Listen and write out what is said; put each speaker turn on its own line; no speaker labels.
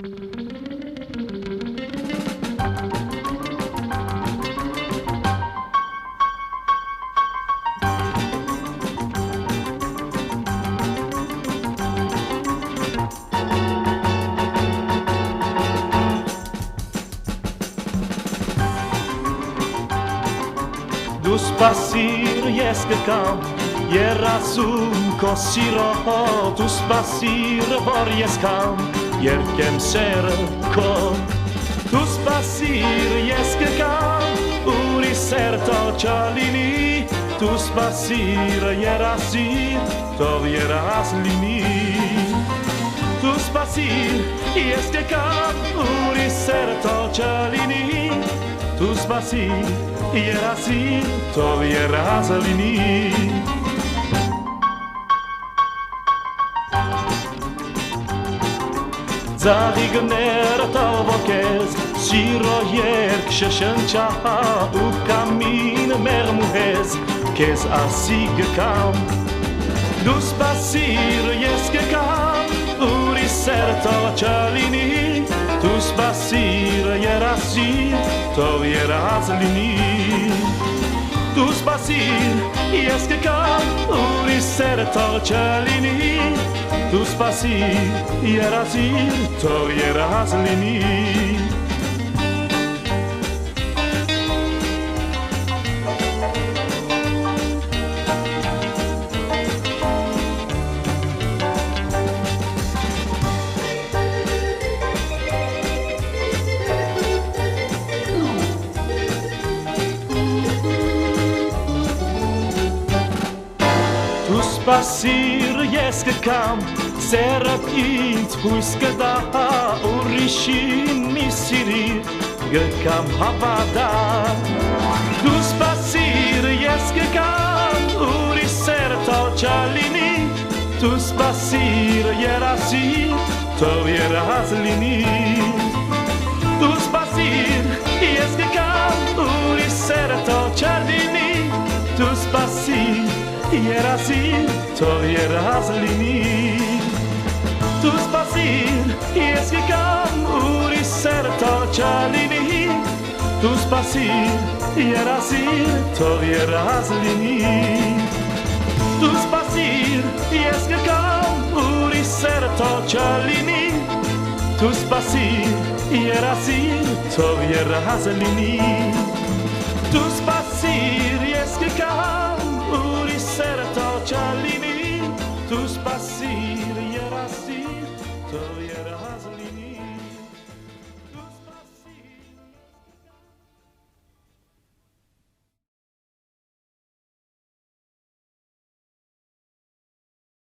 Դու սպասիր ես կգամ երազում քո սիրով Դու սպասիր որ ես կամ երկեմ սերը քո Դու սպասիր ես կգամ ուրիշ սեր թող չլինի Դու սպասիր երազիր թող երազ լինի Դու սպասիր ես կգամ ուրիշ սեր թող չլինի Դու սպասիր երազիր թող երազ լինի Ձաղիգները տալվող ես Սիրո երկ շշնչա ու կամին մեղմուհես Կեզ ասի գկամ Դու սպասիր ես գկամ ուրիշ սեր թող չլինի Դու սպասիր երազիր թող երազ լինի Դու սպասիր ես կգամ ուրիշ սեր թող չլինի Դու սպասիր երազիր թող երազ լինի Դու սպասիր ես կգամ սերդ ինձ հույս կտա ուրիշին մի սիրիր գկամ հավատա Դու սպասիր ես կգամ ուրիշ սեր թող չլինի Դու սպասիր երազիր թող երազ լինի Դու սպասիր ես կգամ ուրիշ սեր թող չլինի Դու սպասիր երազիր թող երազ լինի Դու սպասիր ես կգամ ուրիշ սեր թող չլինի Դու սպասիր երազիր թող երազ լինի Դու սպասիր ես կգամ ուրիշ սեր թող չլինի Դու սպասիր երազիր թող երազ լինի Դու սպասիր ես կգամ ուրիշ սեր թող չլինի Դու սպասիր երազիր թող